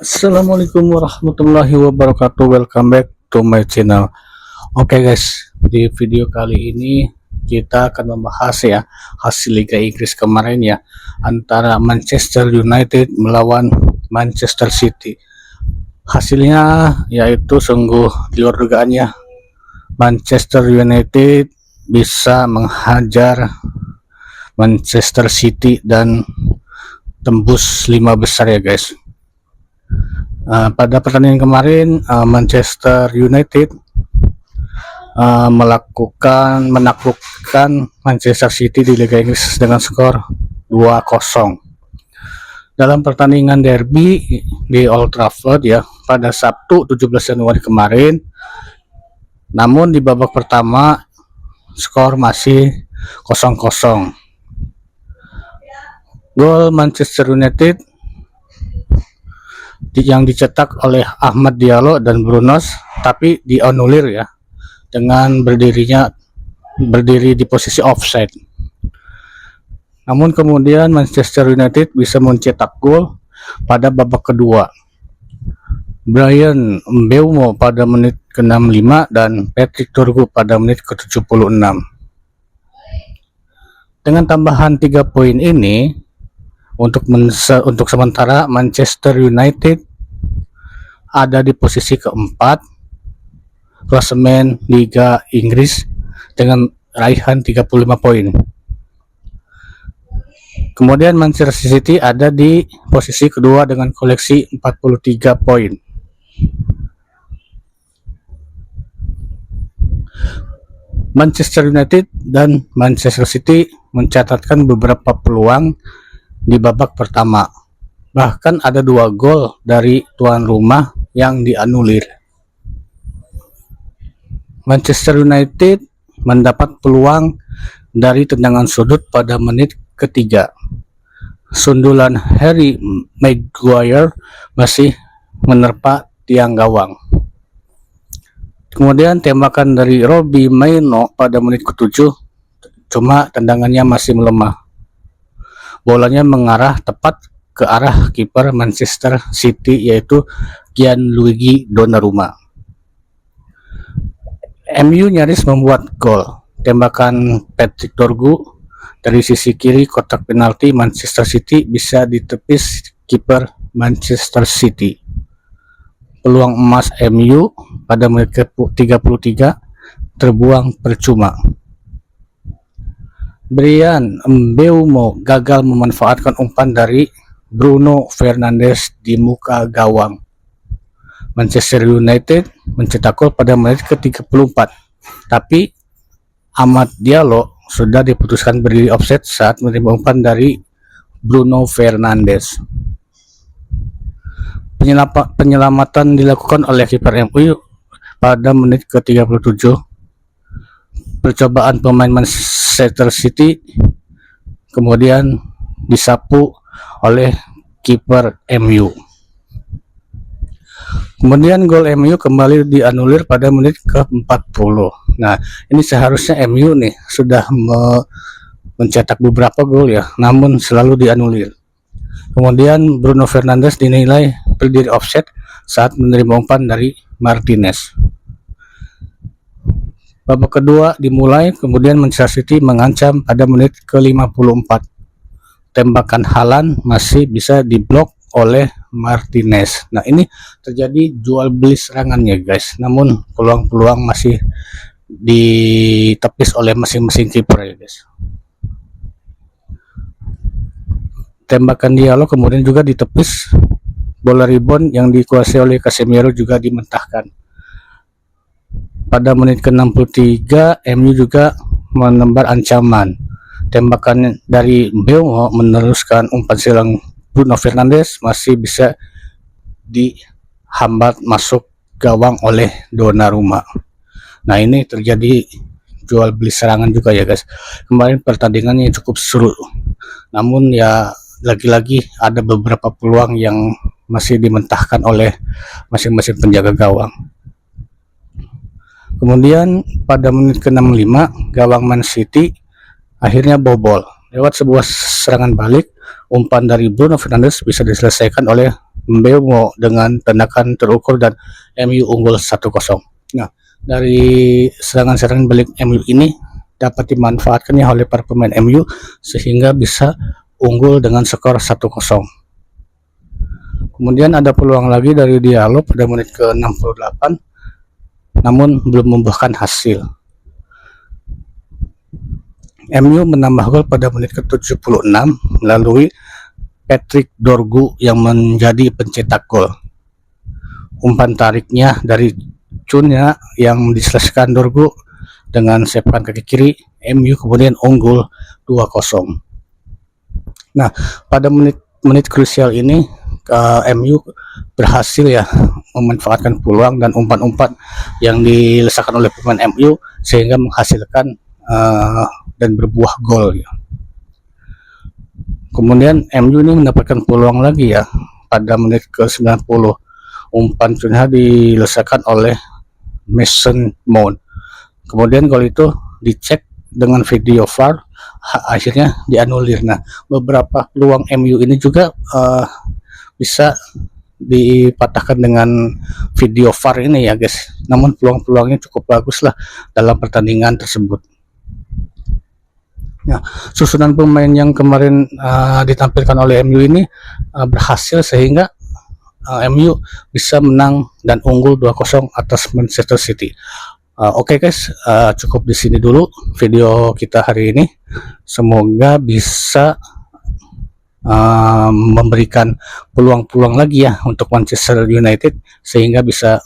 Assalamualaikum warahmatullahi wabarakatuh. Welcome back to my channel. Oke guys, di video kali ini kita akan membahas ya hasil Liga Inggris kemarin ya, antara Manchester United melawan Manchester City. Hasilnya yaitu sungguh di luar dugaannya. Manchester United bisa menghajar Manchester City dan tembus 5 besar ya guys. Pada pertandingan kemarin Manchester United menaklukkan Manchester City di Liga Inggris dengan skor 2-0 dalam pertandingan derby di Old Trafford ya pada Sabtu 17 Januari kemarin. Namun di babak pertama skor masih 0-0. Gol Manchester United yang dicetak oleh Ahmad Diallo dan Bruno tapi dianulir ya dengan berdiri di posisi offside. Namun kemudian Manchester United bisa mencetak gol pada babak kedua. Bryan Mbeumo pada menit ke-65 dan Patrick Dorgu pada menit ke-76. Dengan tambahan 3 poin ini, untuk sementara Manchester United ada di posisi keempat klasemen Liga Inggris dengan raihan 35 poin. Kemudian Manchester City ada di posisi kedua dengan koleksi 43 poin. Manchester United dan Manchester City mencatatkan beberapa peluang di babak pertama. Bahkan ada 2 gol dari tuan rumah yang dianulir. Manchester United mendapat peluang dari tendangan sudut pada menit ketiga. Sundulan Harry Maguire masih menerpa tiang gawang. Kemudian tembakan dari Robbie Mainoo pada menit ke-7, cuma tendangannya masih melemah. Bolanya mengarah tepat ke arah kiper Manchester City yaitu Gianluigi Donnarumma. MU nyaris membuat gol. Tembakan Patrick Dorgu dari sisi kiri kotak penalti Manchester City bisa ditepis kiper Manchester City. Peluang emas MU pada menit ke-33 terbuang percuma. Bryan Mbeumo gagal memanfaatkan umpan dari Bruno Fernandes di muka gawang. Manchester United mencetak gol pada menit ke-34, tapi Ahmad Diallo sudah diputuskan berdiri offside saat menerima umpan dari Bruno Fernandes. Penyelamatan dilakukan oleh kiper MU pada menit ke-37. Percobaan pemain Manchester City kemudian disapu oleh kiper MU. Kemudian gol MU kembali dianulir pada menit ke-40. Nah, ini seharusnya MU nih sudah mencetak beberapa gol ya, namun selalu dianulir. Kemudian Bruno Fernandes dinilai berdiri offside saat menerima umpan dari Martinez. Babak kedua dimulai, kemudian Manchester City mengancam pada menit ke-54. Tembakan Haaland masih bisa diblok oleh Martinez. Nah, ini terjadi jual beli serangannya guys, namun peluang-peluang masih ditepis oleh masing-masing kiper ya guys. Tembakan Diallo kemudian juga ditepis. Bola rebound yang dikuasai oleh Casemiro juga dimentahkan. Pada menit ke-63 MU juga menebar ancaman. Tembakan dari Mbeumo meneruskan umpan silang Bruno Fernandes masih bisa dihambat masuk gawang oleh Donnarumma. Nah, ini terjadi jual beli serangan juga ya guys. Kemarin pertandingannya cukup seru, namun ya lagi-lagi ada beberapa peluang yang masih dimentahkan oleh masing-masing penjaga gawang. Kemudian pada menit ke-65 gawang Man City akhirnya bobol lewat sebuah serangan balik. Umpan dari Bruno Fernandes bisa diselesaikan oleh Mbeumo dengan tendakan terukur dan MU unggul 1-0. Nah, dari serangan-serangan balik MU ini dapat dimanfaatkannya oleh para pemain MU sehingga bisa unggul dengan skor 1-0. Kemudian ada peluang lagi dari Diallo pada menit ke-68 namun belum membuahkan hasil. MU menambah gol pada menit ke-76 melalui Patrick Dorgu yang menjadi pencetak gol. Umpan tariknya dari Cunha yang diselesaikan Dorgu dengan sepakan kaki kiri, MU kemudian unggul 2-0. Nah, pada menit krusial ini MU berhasil ya memanfaatkan peluang dan umpan-umpan yang dilesakan oleh pemain MU sehingga menghasilkan dan berbuah gol ya. Kemudian MU ini mendapatkan peluang lagi ya pada menit ke-90. Umpan Cunha dilesakan oleh Mason Mount. Kemudian gol itu dicek dengan video VAR, akhirnya dianulir. Nah, beberapa peluang MU ini juga bisa dipatahkan dengan video VAR ini ya guys. Namun peluang-peluangnya cukup bagus lah dalam pertandingan tersebut. Ya, susunan pemain yang kemarin ditampilkan oleh MU ini berhasil sehingga MU bisa menang dan unggul 2-0 atas Manchester City. Oke guys, cukup di sini dulu video kita hari ini. Semoga bisa memberikan peluang-peluang lagi ya untuk Manchester United sehingga bisa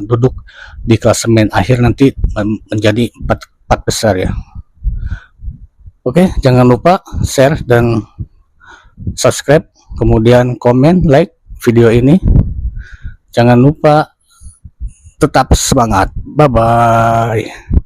duduk di klasemen akhir nanti menjadi 4 besar ya. Oke, jangan lupa share dan subscribe, kemudian komen, like video ini. Jangan lupa tetap semangat. Bye bye.